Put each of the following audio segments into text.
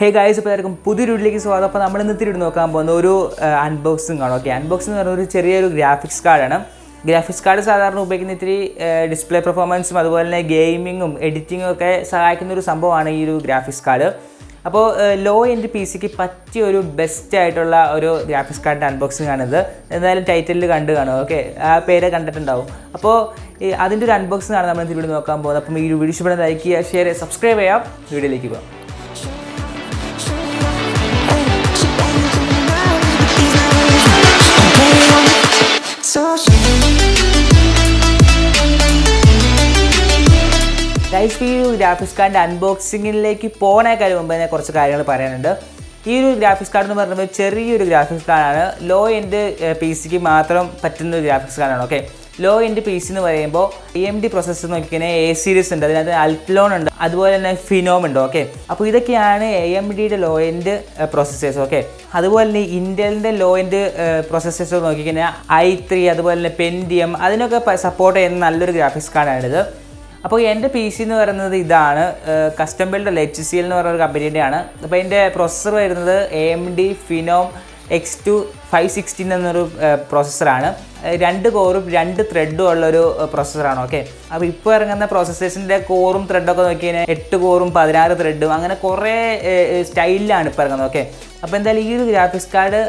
Hey guys, ഇപ്പോൾ എല്ലാവർക്കും പുതിയൊരു വീട്ടിലേക്ക് സ്വാഗതം. അപ്പോൾ നമ്മൾ ഇന്നത്തെ വീഡിയോ നോക്കാൻ പോകുന്ന ഒരു അൺബോക്സിംഗ് ആണ്. ഓക്കെ, അൺബോക്സിംഗ് എന്ന് പറഞ്ഞ ഒരു ചെറിയൊരു ഗ്രാഫിക്സ് കാർഡാണ്. ഗ്രാഫിക്സ് കാർഡ് സാധാരണ ഉപയോഗിക്കുന്ന ഇത്തിരി ഡിസ്പ്ലേ പെർഫോമൻസും അതുപോലെ തന്നെ ഗെയിമിങ്ങും എഡിറ്റിങ്ങും ഒക്കെ സഹായിക്കുന്ന ഒരു സംഭവമാണ് ഈ ഒരു ഗ്രാഫിക്സ് കാർഡ്. അപ്പോൾ ലോ എൻഡ് പി സിക്ക് പറ്റിയ ഒരു ബെസ്റ്റ് ആയിട്ടുള്ള ഒരു ഗ്രാഫിക്സ് കാർഡിൻ്റെ അൺബോക്സിംഗ് ആണിത്. എന്തായാലും ടൈറ്റിലിൽ കണ്ടു കാണും. ഓക്കെ, ആ പേരെ കണ്ടിട്ടുണ്ടാവും. അപ്പോൾ അതിൻ്റെ ഒരു അൺബോക്സിംഗ് ആണ് നമ്മൾ വീഡിയോ നോക്കാൻ പോകുന്നത്. അപ്പം ഈ വീഡിയോ ഇഷ്ടപ്പെടുന്ന ലൈക്ക് ചെയ്യുക, ഷെയർ ചെയ്യുക, സബ്സ്ക്രൈബ് ചെയ്യാം. വീഡിയോയിലേക്ക് പോകാം. ഗൈസ്, ഈ ഒരു ഗ്രാഫിക്സ് കാർഡിൻ്റെ അൺബോക്സിങ്ങിലേക്ക് പോകുന്നതിനേക്കാൾ മുമ്പ് തന്നെ കുറച്ച് കാര്യങ്ങൾ പറയാനുണ്ട്. ഈ ഒരു ഗ്രാഫിക്സ് കാർഡ് എന്ന് പറയുമ്പോൾ ചെറിയൊരു ഗ്രാഫിക്സ് കാർഡാണ്. ലോ എൻഡ് പി സിക്ക് മാത്രം പറ്റുന്ന ഒരു ഗ്രാഫിക്സ് കാർഡാണ്. Okay, low end P C എന്ന് പറയുമ്പോൾ AMD പ്രൊസസ്സർ നോക്കിക്കഴിഞ്ഞാൽ A സീരീസ് ഉണ്ട്, അതിനകത്ത് അൽട്രോൺ ഉണ്ട്, അതുപോലെ തന്നെ ഫിനോം ഉണ്ട്. ഓക്കെ, അപ്പോൾ ഇതൊക്കെയാണ് AMDയുടെ ലോ എൻഡ് പ്രൊസസ്സേഴ്സ്. ഓക്കെ, അതുപോലെ തന്നെ ഇൻ്റലിൻ്റെ ലോ എൻഡ് പ്രൊസസ്സേഴ്സ് നോക്കിക്കഴിഞ്ഞാൽ i3, അതുപോലെ തന്നെ പെൻറ്റിയം, അതിനൊക്കെ സപ്പോർട്ട് ചെയ്യുന്ന നല്ലൊരു ഗ്രാഫിക്സ് കാർഡാണിത്. അപ്പോൾ എൻ്റെ പി സി എന്ന് പറയുന്നത് ഇതാണ്, കസ്റ്റം ബിൽഡ് അല്ല, HCL എന്ന് പറയുന്ന ഒരു കമ്പനീൻ്റെയാണ്. അപ്പോൾ എൻ്റെ പ്രൊസസ്സർ വരുന്നത് AMD ഫിനോം X2 516 എന്നൊരു പ്രോസസ്സറാണ്. 2 കോറും 2 ത്രെഡും ഉള്ളൊരു പ്രോസസ്സറാണ്. ഓക്കെ, അപ്പോൾ ഇപ്പോൾ ഇറങ്ങുന്ന പ്രോസസ്സേഴ്സിൻ്റെ കോറും ത്രെഡൊക്കെ നോക്കി കഴിഞ്ഞാൽ 8 കോറും 16 ത്രെഡും അങ്ങനെ കുറേ സ്റ്റൈലിലാണ് ഇപ്പോൾ ഇറങ്ങുന്നത്. ഓക്കെ, അപ്പോൾ എന്തായാലും ഈ ഒരു ഗ്രാഫിക്സ് കാർഡ്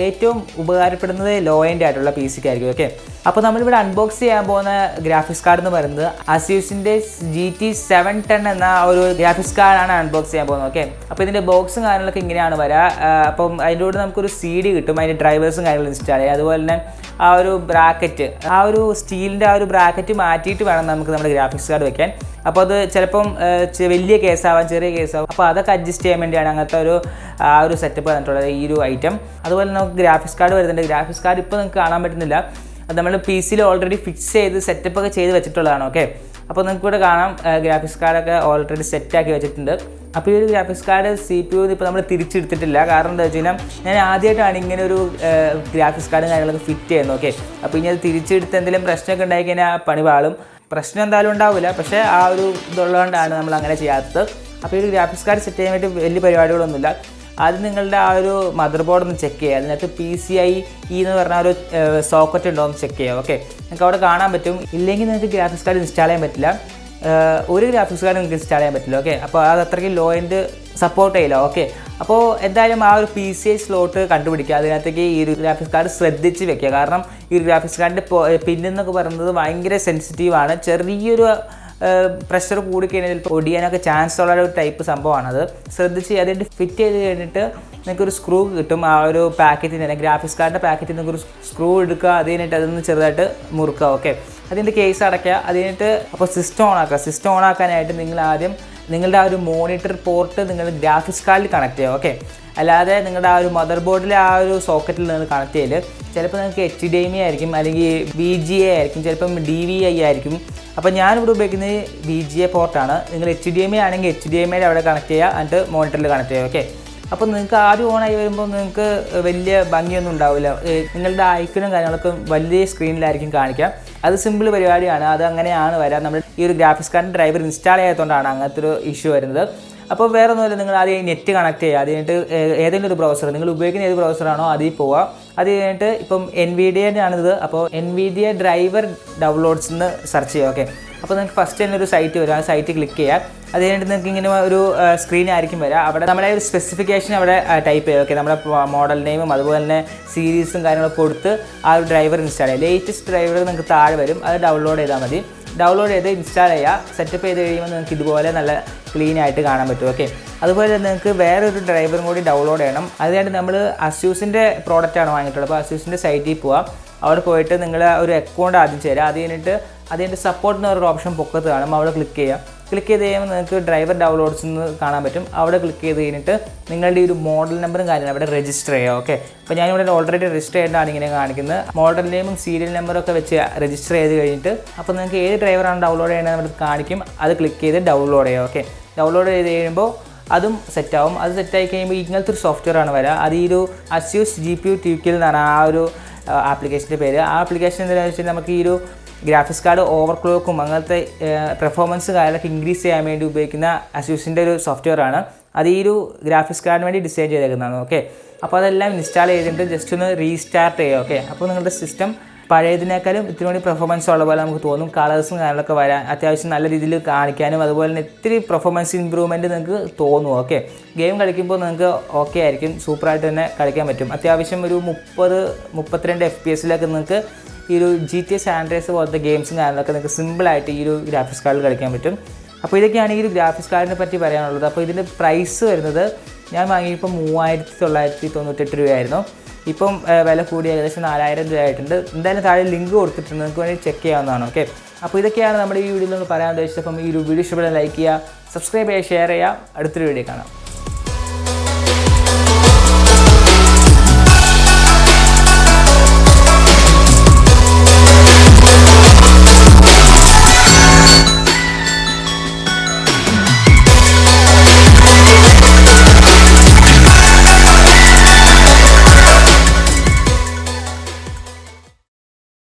ഏറ്റവും ഉപകാരപ്പെടുന്നത് ലോ എൻഡ് ആയിട്ടുള്ള പി സിക്കായിരിക്കും. ഓക്കെ, അപ്പോൾ നമ്മളിവിടെ അൺബോക്സ് ചെയ്യാൻ പോകുന്ന ഗ്രാഫിക്സ് കാർഡ് എന്ന് പറയുന്നത് അസ്യൂസിൻ്റെ GT 710 എന്ന ഒരു ഗ്രാഫിക്സ് കാർഡാണ് അൺബോക്സ് ചെയ്യാൻ പോകുന്നത്. ഓക്കെ, അപ്പോൾ ഇതിൻ്റെ ബോക്സും കാര്യങ്ങളൊക്കെ ഇങ്ങനെയാണ് വരിക. അപ്പം അതിൻ്റെ കൂടെ നമുക്കൊരു CD കിട്ടും, അതിൻ്റെ ഡ്രൈവേഴ്സും കാര്യങ്ങളും ഇൻസ്റ്റാൾ ചെയ്യുക. അതുപോലെ തന്നെ ആ ഒരു ബ്രാക്കറ്റ്, ആ ഒരു സ്റ്റീലിൻ്റെ ആ ഒരു ബ്രാക്കറ്റ് മാറ്റിയിട്ട് വേണം നമുക്ക് നമ്മുടെ ഗ്രാഫിക്സ് കാർഡ് വെക്കാൻ. അപ്പോൾ അത് ചിലപ്പം വലിയ കേസാവാം, ചെറിയ കേസാവും. അപ്പോൾ അതൊക്കെ അഡ്ജസ്റ്റ് ചെയ്യാൻ വേണ്ടിയാണ് അങ്ങനത്തെ ഒരു സെറ്റപ്പ് വന്നിട്ടുള്ളത് ഈ ഒരു ഐറ്റം. അതുപോലെ നമുക്ക് ഗ്രാഫിക്സ് കാർഡ് വരുന്നുണ്ട്. ഗ്രാഫിക്സ് കാർഡ് ഇപ്പോൾ നിങ്ങൾക്ക് കാണാൻ പറ്റുന്നില്ല, അത് നമ്മൾ പി സിയിൽ ഓൾറെഡി ഫിക്സ് ചെയ്ത് സെറ്റപ്പൊക്കെ ചെയ്ത് വെച്ചിട്ടുള്ളതാണ്. ഓക്കെ, അപ്പോൾ നിങ്ങൾക്ക് ഇവിടെ കാണാം ഗ്രാഫിക്സ് കാർഡൊക്കെ ഓൾറെഡി സെറ്റാക്കി വെച്ചിട്ടുണ്ട്. അപ്പോൾ ഈ ഒരു ഗ്രാഫിക്സ് കാർഡ് CPU ഇപ്പോൾ നമ്മൾ തിരിച്ചെടുത്തിട്ടില്ല. കാരണം എന്താ വെച്ച് കഴിഞ്ഞാൽ ഞാൻ ആദ്യമായിട്ടാണ് ഇങ്ങനെ ഒരു ഗ്രാഫിക്സ് കാർഡും കാര്യങ്ങളൊക്കെ ഫിറ്റ് ചെയ്യുന്നത്. ഓക്കെ, അപ്പോൾ ഇനി അത് തിരിച്ചെടുത്ത് എന്തെങ്കിലും പ്രശ്നമൊക്കെ ഉണ്ടായി കഴിഞ്ഞാൽ പണി പാളും. പ്രശ്നം എന്തായാലും ഉണ്ടാവില്ല, പക്ഷേ ആ ഒരു ഇതുള്ളതുകൊണ്ടാണ് നമ്മൾ അങ്ങനെ ചെയ്യാത്തത്. അപ്പോൾ ഈ ഒരു ഗ്രാഫിക്സ് കാർഡ് സെറ്റ് ചെയ്യാൻ വേണ്ടി വലിയ പരിപാടികളൊന്നുമില്ല. ആദ്യം നിങ്ങളുടെ ആ ഒരു മദർ ബോർഡ് ഒന്ന് ചെക്ക് ചെയ്യുക. അതിനകത്ത് PCIe എന്ന് പറഞ്ഞ ഒരു സോക്കറ്റ് ഉണ്ടോ എന്ന് ചെക്ക് ചെയ്യുക. ഓക്കെ, നിങ്ങൾക്ക് അവിടെ കാണാൻ പറ്റും. ഇല്ലെങ്കിൽ നിങ്ങൾക്ക് ഗ്രാഫിക്സ് കാർഡ് ഇൻസ്റ്റാൾ ചെയ്യാൻ പറ്റില്ല. ഒരു ഗ്രാഫിക്സ് കാർഡ് നിങ്ങൾക്ക് ഇൻസ്റ്റാൾ ചെയ്യാൻ പറ്റില്ല. ഓക്കെ, അപ്പോൾ അത് അത്രയ്ക്ക് ലോ എൻഡ് സപ്പോർട്ട് ചെയ്യില്ല. ഓക്കെ, അപ്പോൾ എന്തായാലും ആ ഒരു PCI സ്ലോട്ട് കണ്ടുപിടിക്കുക. അതിനകത്തേക്ക് ഈ ഒരു ഗ്രാഫിക്സ് കാർഡ് ശ്രദ്ധിച്ച് വെക്കുക. കാരണം ഈ ഒരു ഗ്രാഫിക്സ് കാർഡിൻ്റെ പിന്നെന്നൊക്കെ പറയുന്നത് ഭയങ്കര സെൻസിറ്റീവാണ്. ചെറിയൊരു പ്രഷർ കൂടിക്കഴിഞ്ഞാൽ ചിലപ്പോൾ ഒടിയാനൊക്കെ ചാൻസ് ഉള്ള ഒരു ടൈപ്പ് സംഭവമാണത്. ശ്രദ്ധിച്ച് അതിൻ്റെ ഫിറ്റ് ചെയ്ത് കഴിഞ്ഞിട്ട് നിങ്ങൾക്കൊരു സ്ക്രൂ കിട്ടും. ആ ഒരു പാക്കറ്റിൽ തന്നെ ഗ്രാഫിക്സ് കാർഡിൻ്റെ പാക്കറ്റിൽ നിങ്ങൾക്കൊരു സ്ക്രൂ എടുക്കുക, അത് കഴിഞ്ഞിട്ട് അതൊന്ന് ചെറുതായിട്ട് മുറുക്കുക. ഓക്കെ, അതിൻ്റെ കേസ് അടയ്ക്കുക. അത് കഴിഞ്ഞിട്ട് അപ്പോൾ സിസ്റ്റം ഓൺ ആക്കുക. സിസ്റ്റം ഓൺ ആക്കാനായിട്ട് നിങ്ങൾ ആദ്യം നിങ്ങളുടെ ആ ഒരു മോണിറ്റർ പോർട്ട് നിങ്ങൾ ഗ്രാഫിക്സ് കാർഡിൽ കണക്ട് ചെയ്യുക. ഓക്കെ, അല്ലാതെ നിങ്ങളുടെ ആ ഒരു മദർ ബോർഡിലെ ആ ഒരു സോക്കറ്റിൽ നിങ്ങൾ കണക്ട് ചെയ്യൽ. ചിലപ്പോൾ നിങ്ങൾക്ക് HDMI ആയിരിക്കും, അല്ലെങ്കിൽ VGA ആയിരിക്കും, ചിലപ്പം DVI ആയിരിക്കും. അപ്പോൾ ഞാനിവിടെ ഉപയോഗിക്കുന്നത് VGA പോർട്ടാണ്. നിങ്ങൾ HDMI ആണെങ്കിൽ HDMI അവിടെ കണക്ട് ചെയ്യുക, എന്നിട്ട് മോണിറ്ററിൽ കണക്ട് ചെയ്യുക. ഓക്കെ, അപ്പോൾ നിങ്ങൾക്ക് ആദ്യം ഓണായി വരുമ്പോൾ നിങ്ങൾക്ക് വലിയ ഭംഗിയൊന്നും ഉണ്ടാവില്ല. നിങ്ങളുടെ ഐക്കണും കാര്യങ്ങളൊക്കെ വലിയ സ്ക്രീനിലായിരിക്കും കാണിക്കുക. അത് സിമ്പിൾ പരിപാടിയാണ്, അത് അങ്ങനെയാണ് വരാം. നമ്മൾ ഈ ഒരു ഗ്രാഫിക്സ് കാർഡിൻ്റെ ഡ്രൈവർ ഇൻസ്റ്റാൾ ചെയ്യാത്തതുകൊണ്ടാണ് അങ്ങനത്തെ ഒരു ഇഷ്യൂ വരുന്നത്. അപ്പോൾ വേറെ ഒന്നുമില്ല, നിങ്ങൾ ആദ്യം നെറ്റ് കണക്ട് ചെയ്യുക. അത് കഴിഞ്ഞിട്ട് ഏതെങ്കിലും ഒരു ബ്രൗസർ നിങ്ങൾ ഉപയോഗിക്കുന്ന ഏത് ബ്രൗസറാണോ അതിൽ പോവുക. അത് കഴിഞ്ഞിട്ട് ഇപ്പം NVIDIA ആണിത്. അപ്പോൾ NVIDIA ഡ്രൈവർ ഡൗൺലോഡ്സ് എന്ന് സെർച്ച് ചെയ്യുക. ഓക്കെ, അപ്പോൾ നിങ്ങൾക്ക് ഫസ്റ്റ് തന്നെ ഒരു സൈറ്റ് വരും. ആ സൈറ്റ് ക്ലിക്ക് ചെയ്യുക. അത് കഴിഞ്ഞിട്ട് നിങ്ങൾക്ക് ഇങ്ങനെ ഒരു സ്ക്രീൻ ആയിരിക്കും വരിക. അവിടെ നമ്മുടെ ഒരു സ്പെസിഫിക്കേഷൻ അവിടെ ടൈപ്പ് ചെയ്യുക. ഓക്കെ, നമ്മുടെ മോഡൽ നെയിമും അതുപോലെ തന്നെ സീരീസും കാര്യങ്ങളൊക്കെ കൊടുത്ത് ആ ഒരു ഡ്രൈവർ ഇൻസ്റ്റാൾ ചെയ്യുക. ലേറ്റസ്റ്റ് ഡ്രൈവർ നിങ്ങൾക്ക് താഴെ വരും, അത് ഡൗൺലോഡ് ചെയ്താൽ മതി. ഡൗൺലോഡ് ചെയ്ത് ഇൻസ്റ്റാൾ ചെയ്യുക. സെറ്റപ്പ് ചെയ്ത് കഴിയുമ്പോൾ നിങ്ങൾക്ക് ഇതുപോലെ നല്ല ക്ലീൻ ആയിട്ട് കാണാൻ പറ്റും. ഓക്കെ, അതുപോലെ നിങ്ങൾക്ക് വേറൊരു ഡ്രൈവറും കൂടി ഡൗൺലോഡ് ചെയ്യണം. അതിനായിട്ട് നമ്മൾ അസ്യൂസിൻ്റെ പ്രോഡക്റ്റാണ് വാങ്ങിയിട്ടുള്ളത്. അപ്പോൾ അസ്യൂസിൻ്റെ സൈറ്റിൽ പോവാം. അവിടെ പോയിട്ട് നിങ്ങൾ ഒരു അക്കൗണ്ട് ആദ്യം ചേരുക. അത് കഴിഞ്ഞിട്ട് അതിൻ്റെ സപ്പോർട്ട് എന്ന് പറഞ്ഞൊരു ഓപ്ഷൻ പൊക്കത്ത് കാണും, അവിടെ ക്ലിക്ക് ചെയ്യുക. ക്ലിക്ക് ചെയ്ത് കഴിയുമ്പോൾ നിങ്ങൾക്ക് ഡ്രൈവർ ഡൗൺലോഡ്സ് എന്ന് കാണാൻ പറ്റും. അവിടെ ക്ലിക്ക് ചെയ്ത് കഴിഞ്ഞിട്ട് നിങ്ങളുടെ ഈ ഒരു മോഡൽ നമ്പറും കാര്യങ്ങളും അവിടെ രജിസ്റ്റർ ചെയ്യുക. ഓക്കെ, അപ്പോൾ ഞാനിവിടെ ഓൾറെഡി രജിസ്റ്റർ ചെയ്തിട്ടാണ് ഇങ്ങനെ കാണിക്കുന്നത്. മോഡൽ നെയിമും സീരിയൽ നമ്പറൊക്കെ വെച്ച് രജിസ്റ്റർ ചെയ്ത് കഴിഞ്ഞിട്ട് അപ്പോൾ നിങ്ങൾക്ക് ഏത് ഡ്രൈവറാണ് ഡൗൺലോഡ് ചെയ്യേണ്ടത് അവിടെ കാണിക്കും. അത് ക്ലിക്ക് ചെയ്ത് ഡൗൺലോഡ് ചെയ്യുക. ഓക്കെ, ഡൗൺലോഡ് ചെയ്ത് കഴിയുമ്പോൾ അതും സെറ്റാവും. അത് സെറ്റായി കഴിയുമ്പോൾ ഇങ്ങനത്തെ ഒരു സോഫ്റ്റ്വെയർ ആണ് വരിക. അത് ഈ ഒരു അസ്യൂസ് GPU TUIKL എന്നാണ് ആ ഒരു ആപ്ലിക്കേഷൻ്റെ പേര്. ആ ആപ്ലിക്കേഷൻ എന്താണെന്ന് വെച്ചാൽ നമുക്ക് ഈ ഒരു ഗ്രാഫിക്സ് കാർഡ് ഓവർക്ലോക്കും അങ്ങനത്തെ പെർഫോമൻസ് കാര്യങ്ങളൊക്കെ ഇൻക്രീസ് ചെയ്യാൻ വേണ്ടി ഉപയോഗിക്കുന്ന അസ്യൂസിൻ്റെ ഒരു സോഫ്റ്റ്വെയർ ആണ്. അത് ഈ ഒരു ഗ്രാഫിക്സ് കാർഡിന് വേണ്ടി ഡിസൈൻ ചെയ്തേക്കുന്നതാണ്. ഓക്കെ, അപ്പോൾ അതെല്ലാം ഇൻസ്റ്റാൾ ചെയ്തിട്ട് ജസ്റ്റ് ഒന്ന് റീസ്റ്റാർട്ട് ചെയ്യുക. ഓക്കെ, അപ്പോൾ നിങ്ങളുടെ സിസ്റ്റം പഴയതിനേക്കാളും ഇത്തിരി കൂടി പെർഫോമൻസ് ഉള്ള പോലെ നമുക്ക് തോന്നും. കളേഴ്സും കാര്യങ്ങളൊക്കെ വരാൻ അത്യാവശ്യം നല്ല രീതിയിൽ കാണിക്കാനും അതുപോലെ തന്നെ ഇത്തിരി പെർഫോമൻസ് ഇമ്പ്രൂവ്മെൻറ്റ് നിങ്ങൾക്ക് തോന്നും. ഓക്കെ, ഗെയിം കളിക്കുമ്പോൾ നിങ്ങൾക്ക് ഓക്കെ ആയിരിക്കും, സൂപ്പറായിട്ട് തന്നെ കളിക്കാൻ പറ്റും. അത്യാവശ്യം ഒരു 30-32 FPS നിങ്ങൾക്ക് ഈ ഒരു GTA San Andreas പോലത്തെ ഗെയിംസും കാര്യങ്ങളൊക്കെ നിങ്ങൾക്ക് സിമ്പിളായിട്ട് ഈ ഒരു ഗ്രാഫിക്സ് കാർഡിൽ കളിക്കാൻ പറ്റും. അപ്പോൾ ഇതൊക്കെയാണ് ഈ ഒരു ഗ്രാഫിക്സ് കാർഡിനെ പറ്റി പറയാനുള്ളത്. അപ്പോൾ ഇതിൻ്റെ പ്രൈസ് വരുന്നത് ഞാൻ വാങ്ങിയപ്പോൾ 3998 രൂപയായിരുന്നു. ഇപ്പം വില കൂടി ഏകദേശം 4000 രൂപ ആയിട്ടുണ്ട്. എന്തായാലും താഴെ ലിങ്ക് കൊടുത്തിട്ടുണ്ട്, നിങ്ങൾക്ക് വേണ്ടി ചെക്ക് ചെയ്യാവുന്നതാണ്. ഓക്കെ, അപ്പോൾ ഇതൊക്കെയാണ് നമ്മുടെ ഈ വീഡിയോയിൽ നിന്ന് പറയാൻ ഉദ്ദേശിച്ചത്. അപ്പം ഈ ഒരു വീഡിയോ ഇഷ്ടപ്പെടാൻ ലൈക്ക് ചെയ്യുക, സബ്സ്ക്രൈബ് ചെയ്യുക, ഷെയർ ചെയ്യുക. അടുത്തൊരു വീഡിയോ കാണാം.